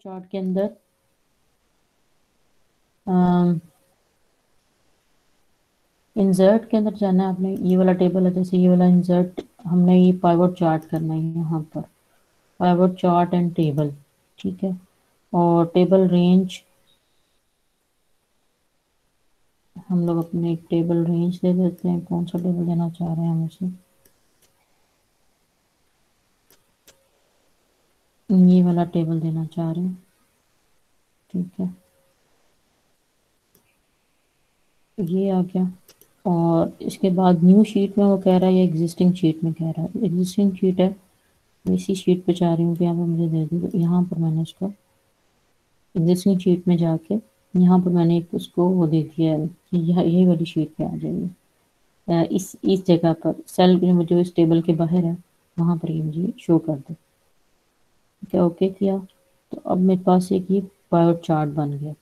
Chart के अंदर insert के अंदर जाना है आपने। ये वाला टेबल है, जैसे ये वाला इंसर्ट हमने ये पाइवट चार्ट करना है यहाँ पर, पाइवट चार्ट एंड टेबल। ठीक है, और टेबल रेंज हम लोग अपने एक टेबल रेंज दे देते हैं। कौन सा टेबल देना चाह रहे हैं हम इसे, ये वाला टेबल देना चाह रहे हैं। ठीक है, ये आ गया। और इसके बाद न्यू शीट में वो कह रहा है या एग्जिस्टिंग शीट में कह रहा है, एग्जिस्टिंग शीट है, इसी शीट पे चाह रही हूँ कि यहाँ पे मुझे दे दो। तो यहाँ पर मैंने इसको एग्जिस्टिंग शीट में जाके यहाँ पर मैंने एक उसको वो दे दिया है कि यही वाली शीट पे आ जाएगी। इस जगह पर सेल जो मुझे इस टेबल के बाहर है वहाँ पर ये मुझे शो कर दो। ठीक है, ओके किया। तो अब मेरे पास एक ये पाइवट चार्ट बन गया।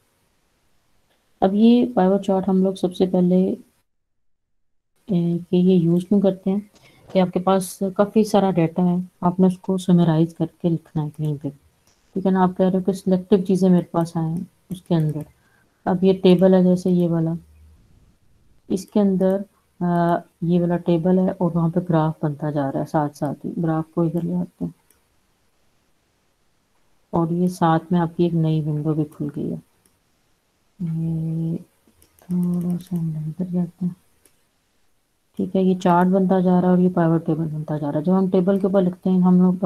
अब ये पाइवट चार्ट हम लोग सबसे पहले कि ये यूज़ क्यों करते हैं कि आपके पास काफ़ी सारा डाटा है, आपने उसको समराइज करके लिखना है कहीं पे। ठीक है ना, आप कह रहे हो कि सिलेक्टिव चीज़ें मेरे पास आए हैं उसके अंदर। अब ये टेबल है, जैसे ये वाला, इसके अंदर ये वाला टेबल है और वहाँ पे ग्राफ बनता जा रहा है साथ साथ ही। ग्राफ को इधर ले आते हैं और ये साथ में आपकी एक नई विंडो भी खुल गई है। ये थोड़ा सा अंदर इधर जाते हैं। ठीक है, ये चार्ट बनता जा रहा है और ये पाइवट टेबल बनता जा रहा है। जब हम टेबल के ऊपर लिखते हैं हम लोग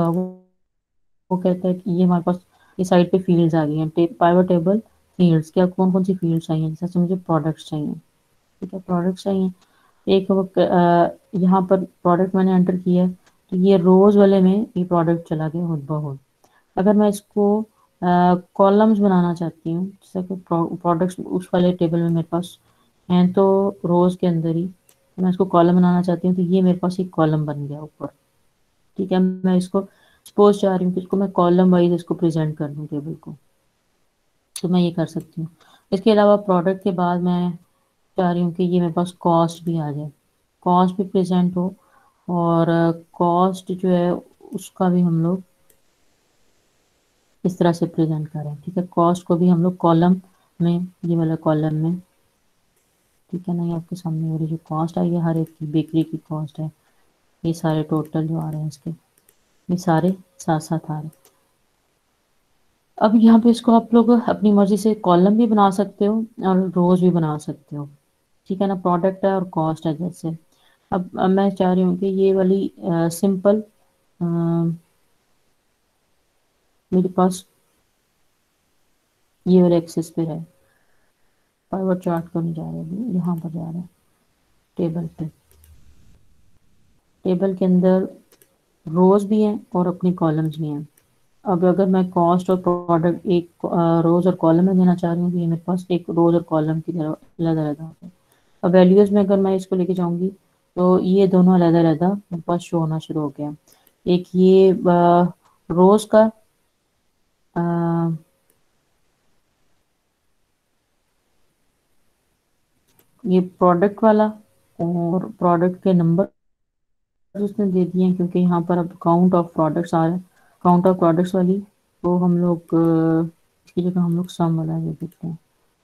वो कहता है कि ये हमारे पास ये साइड पे फील्ड्स आ गई हैं। पाइवट टेबल फील्ड्स, क्या कौन कौन सी फील्ड्स चाहिए, जैसे मुझे प्रोडक्ट्स चाहिए। ठीक है, प्रोडक्ट्स चाहिए। एक यहाँ पर प्रोडक्ट मैंने एंटर किया है, तो ये रोज वाले में ये प्रोडक्ट चला गया खुद ब खुद। अगर मैं इसको कॉलम्स बनाना चाहती हूँ, जैसे कि प्रोडक्ट्स उस वाले टेबल में मेरे पास हैं तो रोज के अंदर ही मैं इसको कॉलम बनाना चाहती हूँ, तो ये मेरे पास एक कॉलम बन गया ऊपर। ठीक है, मैं इसको सपोज चाह रही हूँ कि इसको मैं कॉलम वाइज इसको प्रेजेंट कर दूँ टेबल को, तो मैं ये कर सकती हूँ। इसके अलावा प्रोडक्ट के बाद मैं चाह रही हूँ कि ये मेरे पास कॉस्ट भी आ जाए, कॉस्ट भी प्रेजेंट हो। और कॉस्ट जो है उसका भी हम लोग इस तरह से प्रेजेंट करें। ठीक है, कॉस्ट को भी हम लोग कॉलम में, ये वाला कॉलम में। ठीक है ना, ये आपके सामने मेरी जो कॉस्ट आई है हर एक की, बेकरी की कॉस्ट है, ये सारे टोटल जो आ रहे हैं इसके, ये सारे साथ साथ आ रहे हैं। अब यहाँ पे इसको आप लोग अपनी मर्जी से कॉलम भी बना सकते हो और रोज भी बना सकते हो। ठीक है ना, प्रोडक्ट है और कॉस्ट है जैसे। अब मैं चाह रही हूँ कि ये वाली सिंपल मेरे पास ये वाले एक्सेस पे है, पाइवट चार्ट को नहीं जा रहा है, यहाँ पर जा रहा है टेबल पे। टेबल के अंदर रोज भी हैं और अपनी कॉलम्स भी हैं। अब अगर मैं कॉस्ट और प्रोडक्ट एक रोज और कॉलम में देना चाह रही हूँ, तो ये मेरे पास एक रोज और कॉलम की तरह अलग अलग है। अब वैल्यूज में अगर मैं इसको लेके जाऊंगी तो ये दोनों अलग अलग मेरे पास शो होना शुरू हो गया। एक ये रोज का अ, ये प्रोडक्ट वाला और प्रोडक्ट के नंबर उसने दे दिए हैं, क्योंकि यहाँ पर अब काउंट ऑफ प्रोडक्ट्स आ रहा है। काउंट ऑफ प्रोडक्ट्स वाली तो हम लोग इसकी जगह हम लोग सम वाला दे देते हैं।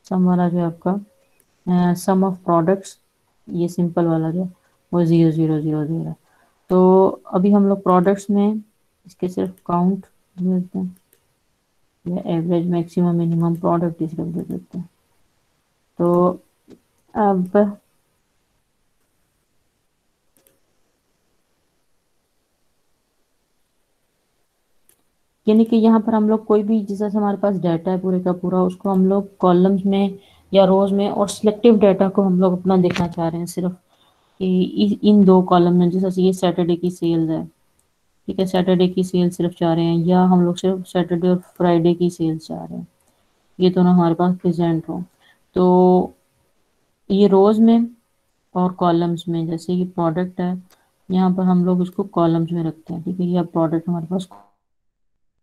सम वाला जो है आपका सम ऑफ प्रोडक्ट्स, ये सिंपल वाला जो वो 0 0 0 दे रहा है। तो अभी हम लोग प्रोडक्ट्स में इसके सिर्फ काउंट दे देते हैं या एवरेज मैक्सिमम मिनिमम प्रोडक्ट सिर्फ दे देते हैं। तो अब यानी कि यहाँ पर हम लोग कोई भी जैसे हमारे पास डाटा है पूरे का पूरा, उसको हम लोग कॉलम्स में या रोज में, और सिलेक्टिव डाटा को हम लोग अपना देखना चाह रहे हैं सिर्फ कि इन दो कॉलम में, जैसे ये सैटरडे की सेल्स है। ठीक है, सैटरडे की सेल्स सिर्फ चाह रहे हैं, या हम लोग सिर्फ सैटरडे और फ्राइडे की सेल्स चाह रहे हैं, ये दोनों हमारे पास प्रेजेंट हो। तो ये रोज में और कॉलम्स में, जैसे ये प्रोडक्ट है, यहाँ पर हम लोग इसको कॉलम्स में रखते हैं। ठीक है, ये प्रोडक्ट हमारे पास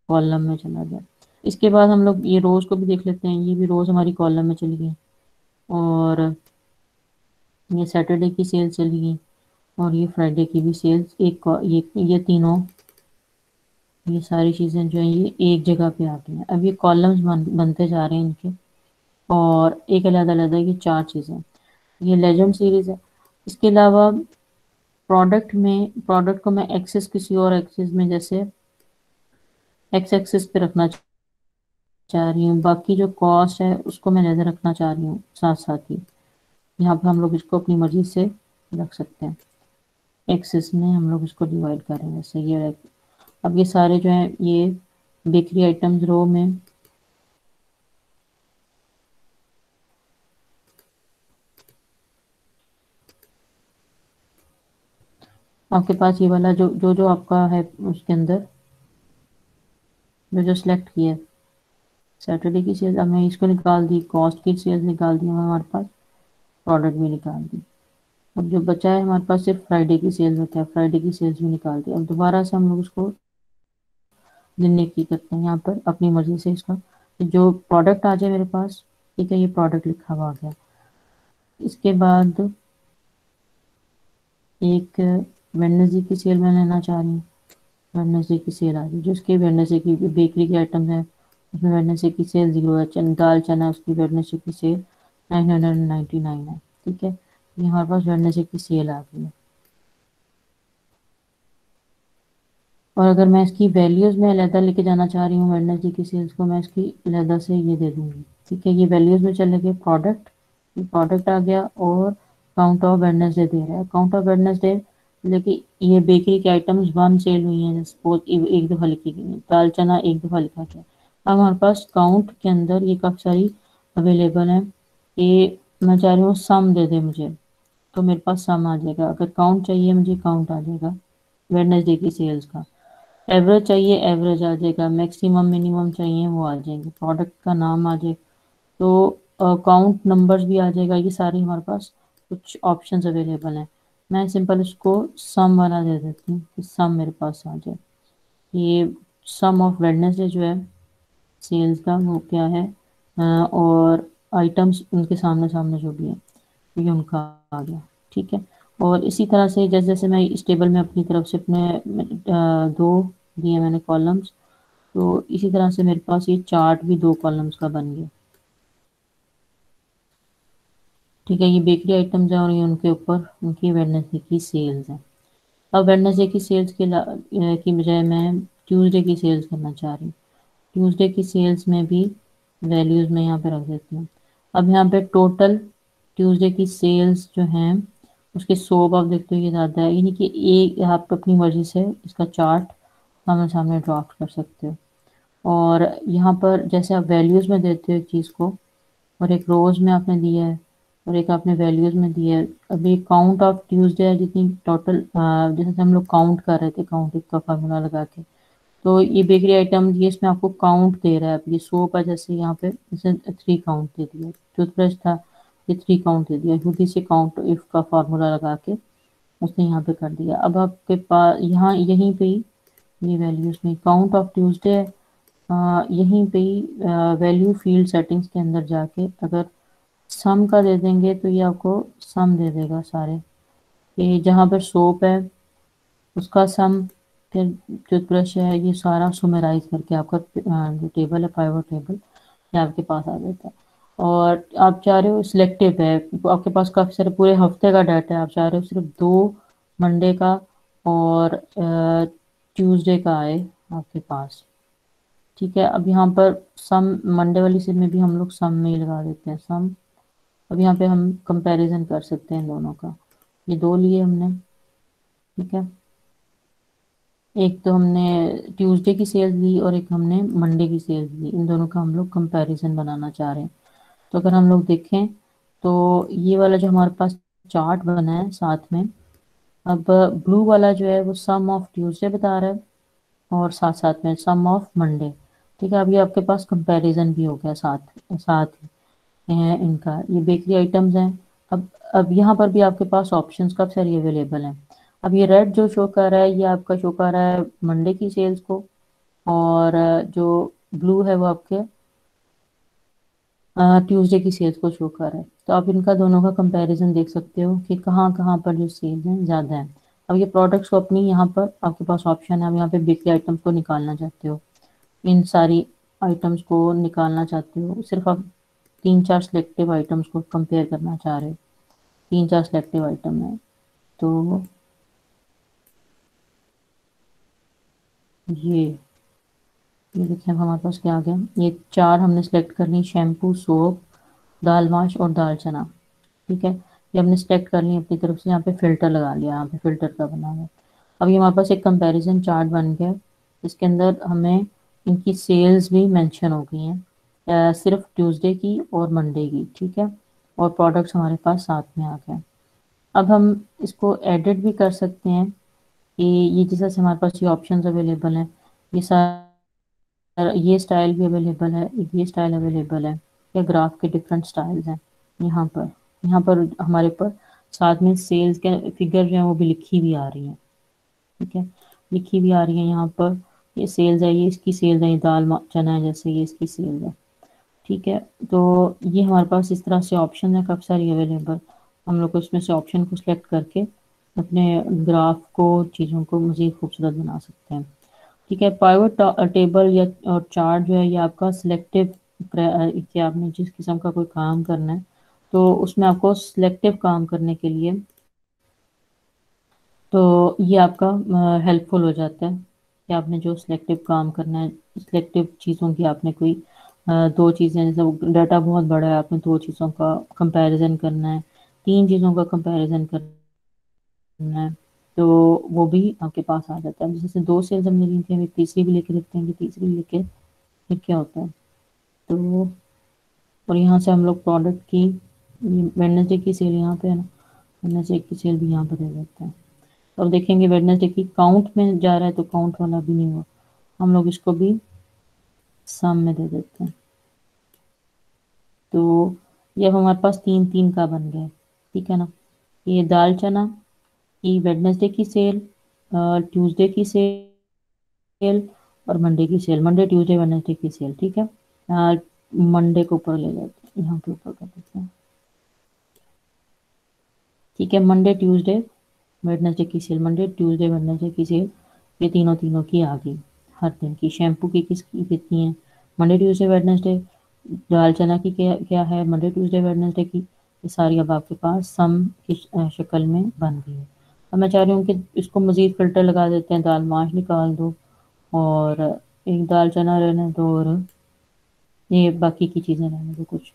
कॉलम में चला गया। इसके बाद हम लोग ये रोज को भी देख लेते हैं, ये भी रोज हमारी कॉलम में चली गई, और ये सैटरडे की सेल चली गई, और ये फ्राइडे की भी सेल्स एक ये तीनों ये सारी चीज़ें जो हैं ये एक जगह पे आ गई हैं। अब ये कॉलम्स बनते जा रहे हैं इनके, और एक अलग अलग ये चार चीज़ें, ये लेजेंड सीरीज है। इसके अलावा प्रोडक्ट को मैं एक्सेस किसी और एक्सेस में, जैसे एक्स एक्सेस पे रखना चाह रही हूँ, बाकी जो कॉस्ट है उसको मैं नजर रखना चाह रही हूँ साथ साथ ही। यहाँ पे हम लोग इसको अपनी मर्जी से रख सकते हैं, एक्सेस में हम लोग इसको डिवाइड करें जैसे ये। अब ये सारे जो हैं ये बेकरी आइटम्स रो में, आपके पास ये वाला जो जो जो आपका है उसके अंदर जो जो सिलेक्ट किया है, सैटरडे की सेल, अब मैं इसको निकाल दी, कॉस्ट की सेल्स निकाल दी हमारे पास, प्रोडक्ट भी निकाल दी। अब जो बचा है हमारे पास सिर्फ फ्राइडे की सेल्स बचा है, फ्राइडे की सेल्स भी निकाल दी। अब दोबारा से हम लोग उसको गिनने की करते हैं यहाँ पर अपनी मर्जी से इसका, जो प्रोडक्ट आ जाए मेरे पास। ठीक है, ये प्रोडक्ट लिखा हुआ आ गया। इसके बाद एक वेडनेसडे की सेल मैं लेना चाह रही हूँ, वेडनेसडे की सेल आ गई, जो उसके वेडनेसडे की बेकरी के आइटम्स हैं उसमें वेडनेसडे की सेल 0 है। दाल चना उसकी वेडनेसडे की सेल 999 है। ठीक है, ये हमारे पास वेडनेसडे की सेल आ गई है। और अगर मैं इसकी वैल्यूज़ में अलहदा लेके जाना चाह रही हूँ वेडनेसडे की सेल्स को, मैं इसकी अलहदा से ये दे दूँगी। ठीक है, ये वैल्यूज़ में चले गए, प्रोडक्ट आ गया, और काउंट ऑफ वेडनेसडे दे रहा है। काउंट ऑफ वेडनेसडे लेकिन ये बेकरी के आइटम्स 1 सेल हुई हैं, सपोज एक दफ़ा लिखी गई है, दाल चना एक दफ़ा लिखा गया। अब हमारे पास काउंट के अंदर ये काफ़ी सारी अवेलेबल है। ये मैं चाह रही हूँ सम दे दे मुझे, तो मेरे पास सम आ जाएगा। अगर काउंट चाहिए मुझे, काउंट आ जाएगा वेडनेसडे की सेल्स का। एवरेज चाहिए, एवरेज आ जाएगा। मैक्सिमम मिनिमम चाहिए, वो आ जाएंगे। प्रोडक्ट का नाम आ जाए, तो काउंट नंबर्स भी आ जाएगा। ये सारे हमारे पास कुछ ऑप्शंस अवेलेबल हैं। मैं सिंपल इसको सम वाला दे देती हूँ कि सम मेरे पास आ जाए। ये सम ऑफ वेडनेसडे जो है सेल्स का, वो क्या है, और आइटम्स उनके सामने सामने जो भी है ये उनका आ गया। ठीक है, और इसी तरह से जैसे जैसे मैं इस टेबल में अपनी तरफ से अपने दो दिए मैंने कॉलम्स, तो इसी तरह से मेरे पास ये चार्ट भी 2 कॉलम्स का बन गया। ठीक है, ये बेकरी आइटम्स हैं और ये उनके ऊपर उनकी वेडनेसडे की सेल्स हैं। अब वेडनेसडे की सेल्स की बजाय मैं ट्यूसडे की सेल्स करना चाह रही हूँ। ट्यूसडे की सेल्स में भी वैल्यूज़ मैं यहाँ पे रख देती हूँ। अब यहाँ पे टोटल ट्यूसडे की सेल्स जो हैं उसके 100 आप देखते हो ये ज़्यादा है, यानी कि एक आप अपनी मर्जी से इसका चार्ट सामने सामने ड्राफ्ट कर सकते हो। और यहाँ पर जैसे आप वैल्यूज़ में देते हो एक चीज़ को, और एक रोज़ में आपने दिया है, और एक आपने वैल्यूज़ में दिया है। अभी काउंट ऑफ ट्यूसडे है, जितनी टोटल जैसे हम लोग काउंट कर रहे थे, काउंटिंग का फार्मूला लगा के, तो ये बेकरी आइटम ये इसमें आपको काउंट दे रहा है। अब ये सोप है, जैसे यहाँ पे इसे 3 काउंट दे दिया। टूथब्रश था, ये 3 काउंट दे दिया। खुद ही से काउंट इफ का फार्मूला लगा के उसने यहाँ पे कर दिया। अब आपके पास यहाँ यहीं पे ही ये वैल्यूज में काउंट ऑफ ट्यूसडे है, यहीं पे ही वैल्यू फील्ड सेटिंग्स के अंदर जाके अगर सम का दे देंगे तो ये आपको सम दे देगा सारे। ये जहाँ पर सोप है उसका सम, फिर टूथब्रश है, ये सारा सुमेराइज करके आपका जो टेबल है, पाइवट टेबल, ये आपके पास आ जाता है। और आप चाह रहे हो सिलेक्टिव है, आपके पास काफ़ी सारे पूरे हफ्ते का डाटा है, आप चाह रहे हो सिर्फ 2 मंडे का और ट्यूसडे का आए आपके पास। ठीक है, अब यहाँ पर सम मंडे वाली सेल में भी हम लोग सम में ही लगा देते हैं सम। अब यहाँ पे हम कंपैरिजन कर सकते हैं दोनों का। ये 2 लिए हमने। ठीक है, एक तो हमने ट्यूसडे की सेल्स ली और एक हमने मंडे की सेल्स ली, इन दोनों का हम लोग कंपैरिजन बनाना चाह रहे हैं। तो अगर हम लोग देखें तो ये वाला जो हमारे पास चार्ट बना है साथ में, अब ब्लू वाला जो है वो सम ऑफ ट्यूसडे बता रहा है और साथ साथ में सम ऑफ मंडे। ठीक है, अब ये आपके पास कंपैरिजन भी हो गया साथ साथ ही है इनका। ये बेकरी आइटम्स हैं। अब यहाँ पर भी आपके पास ऑप्शंस काफ़ी सारी अवेलेबल हैं। अब ये रेड जो शो कर रहा है ये आपका शो कर रहा है मंडे की सेल्स को, और जो ब्लू है वो आपके ट्यूसडे की सेल्स को शो कर रहा है। तो आप इनका दोनों का कंपैरिजन देख सकते हो कि कहाँ कहाँ पर जो सेल्स हैं ज़्यादा हैं। अब ये प्रोडक्ट्स को अपनी यहाँ पर आपके पास ऑप्शन है, अब यहाँ पे वीकली आइटम्स को निकालना चाहते हो, इन सारी आइटम्स को निकालना चाहते हो, सिर्फ आप 3-4 सिलेक्टिव आइटम्स को कंपेयर करना चाह रहे हो, 3-4 सिलेक्टिव आइटम है। तो ये देखिए अब हमारे पास क्या आ गया, ये 4 हमने सेलेक्ट कर ली, शैम्पू, सोप, दाल माश और दाल चना। ठीक है, ये हमने सेलेक्ट कर लिया अपनी तरफ से, यहाँ पे फिल्टर लगा लिया, यहाँ पे फिल्टर का बना हुआ है। अब ये हमारे पास एक कंपैरिजन चार्ट बन गया, इसके अंदर हमें इनकी सेल्स भी मेंशन हो गई हैं, सिर्फ ट्यूसडे की और मंडे की। ठीक है, और प्रोडक्ट्स हमारे पास साथ में आ गए। अब हम इसको एडिट भी कर सकते हैं कि ये जैसे हमारे पास ये ऑप्शंस अवेलेबल हैं, ये ये स्टाइल भी अवेलेबल है, ये स्टाइल अवेलेबल है, या ग्राफ के डिफरेंट स्टाइल्स हैं। यहाँ पर हमारे पर साथ में सेल्स के फिगर जो है वो भी लिखी भी आ रही है। ठीक है, लिखी भी आ रही है यहाँ पर, ये सेल्स है, ये इसकी सेल्स है, ये चना है जैसे, ये इसकी सेल्स है। ठीक है, तो ये हमारे पास इस तरह से ऑप्शन है काफ़ी सारी अवेलेबल, हम लोग को इसमें से ऑप्शन को सिलेक्ट करके अपने ग्राफ को, चीज़ों को मज़ीद खूबसूरत बना सकते हैं। ठीक है, पाइवट टेबल या और चार्ट जो है ये आपका सिलेक्टिव, कि आपने जिस किस्म का कोई काम करना है तो उसमें आपको सिलेक्टिव काम करने के लिए तो ये आपका हेल्पफुल हो जाता है कि आपने जो सिलेक्टिव काम करना है, सिलेक्टिव चीज़ों की आपने कोई 2 चीज़ें, जैसे डाटा बहुत बड़ा है, आपने 2 चीज़ों का कंपैरिजन करना है, 3 चीज़ों का कंपैरिजन करना है, तो वो भी आपके पास आ जाता है। जैसे 2 सेल्स हमने ली थी, हमें तीसरी भी लेके देखते हैं कि तीसरी लेके फिर क्या होता है। तो और यहाँ से हम लोग प्रोडक्ट की वेडनेसडे की सेल यहाँ पे है ना, वेडनेसडे की सेल भी यहाँ पे दे देते हैं। तो अब देखेंगे वेडनेसडे की काउंट में जा रहा है, तो काउंट वाला भी नहीं हुआ, हम लोग इसको भी सम में दे देते हैं। तो ये अब हमारे पास 3-3 का बन गया। ठीक है ना, ये दाल चना की वेडनेसडे की सेल, ट्यूसडे की सेल और मंडे की सेल, मंडे ट्यूसडे वेडनेसडे की सेल। ठीक है, मंडे को ऊपर ले जाते हैं, यहाँ पे ऊपर कर देते हैं। ठीक है, मंडे ट्यूसडे वेडनेसडे की सेल, मंडे ट्यूसडे वेडनेसडे की सेल, ये तीनों तीनों की आ गई हर दिन की। शैम्पू की किसकी कितनी है, मंडे ट्यूसडे वेडनेसडे, दाल चना की क्या क्या है, मंडे ट्यूसडे वेडनेसडे की, ये सारी अब आपके पास सम की शक्ल में बन गई है। अब मैं चाह रही हूँ कि इसको मज़ीद फ़िल्टर लगा देते हैं, दाल माश निकाल दो और एक दाल चना रहने दो और ये बाकी की चीज़ें रहने दो कुछ।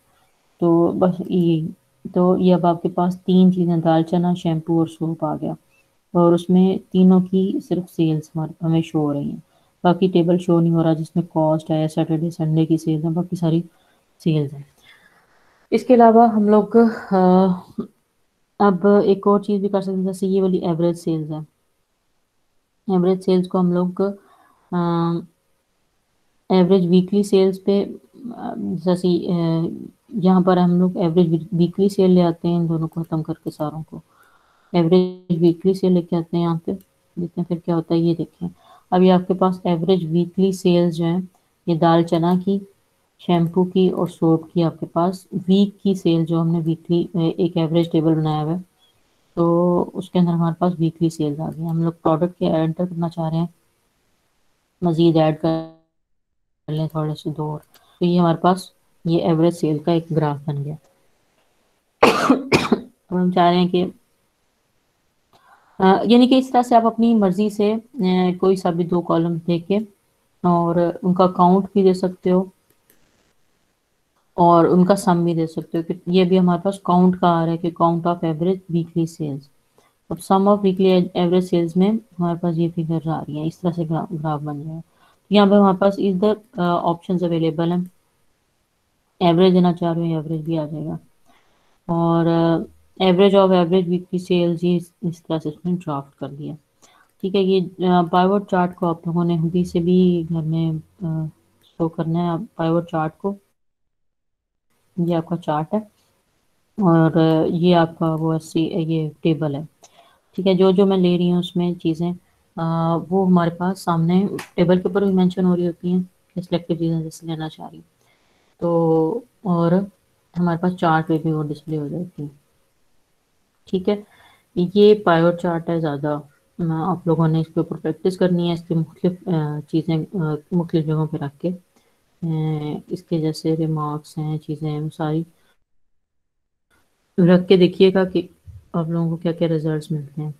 तो बस ये, तो ये अब आपके पास 3 चीज़ें, दाल चना, शैम्पू और सोप आ गया, और उसमें तीनों की सिर्फ सेल्स हमें शो हो रही हैं, बाकी टेबल शो नहीं हो रहा जिसमें कॉस्ट है, सैटरडे संडे की सेल्स है, बाकी सारी सेल्स हैं। इसके अलावा हम लोग अब एक और चीज़ भी कर सकते हैं, जैसे ये वाली एवरेज सेल्स है, एवरेज सेल्स को हम लोग एवरेज वीकली सेल्स पे, जैसे यहाँ पर हम लोग एवरेज वीकली सेल ले आते हैं, इन दोनों को खत्म करके सारों को एवरेज वीकली सेल लेके आते हैं यहाँ पे, देखते हैं फिर क्या होता है। ये देखें, अब ये आपके पास एवरेज वीकली सेल्स जो है, ये दाल चना की, शैम्पू की और सोप की आपके पास वीक की सेल, जो हमने वीकली एक एवरेज टेबल बनाया हुआ है, तो उसके अंदर हमारे पास वीकली सेल्स आ गई। हम लोग प्रोडक्ट के एंटर करना चाह रहे हैं, मजीद ऐड कर लें थोड़े से दो और, तो ये हमारे पास ये एवरेज सेल का एक ग्राफ बन गया। अब हम चाह रहे हैं कि यानी कि इस तरह से आप अपनी मर्जी से कोई सा भी 2 कॉलम देके और उनका काउंट भी दे सकते हो और उनका सम भी दे सकते हो, कि ये भी हमारे पास काउंट का आ रहा है कि count of average weekly sales. अब sum of weekly average sales में हमारे पास ये फिगर आ रही है, इस तरह से ग्राफ बन जाएगा। यहाँ पे हमारे पास इधर ऑप्शंस अवेलेबल हैं, एवरेज देना चाह रहे हो एवरेज भी आ जाएगा, और average of average weekly sales ये इस तरह से इसमें ड्राफ्ट कर दिया। ठीक है, ये पाइवट चार्ट को आप लोगों ने खुद से भी घर में शो करना है, आप पाइवट चार्ट को, ये आपका चार्ट है और ये आपका वो ऐसी ये टेबल है। ठीक है, जो जो मैं ले रही हूँ उसमें चीज़ें वो हमारे पास सामने टेबल के ऊपर भी मेंशन हो रही होती हैं, सिलेक्टिव चीज़ें जैसे लेना चाह रही हूँ तो, और हमारे पास चार्ट पे भी वो डिस्प्ले हो जाती है। ठीक है, ये पाइवट चार्ट है ज़्यादा आप लोगों ने इसके ऊपर प्रैक्टिस करनी है, इसके मुख्तलिफ चीज़ें मुख्तलिफ जगहों पे रख के इसके जैसे रिमार्क्स हैं, चीज़ें हैं, वो सारी रख के देखिएगा कि आप लोगों को क्या क्या रिजल्ट्स मिलते हैं।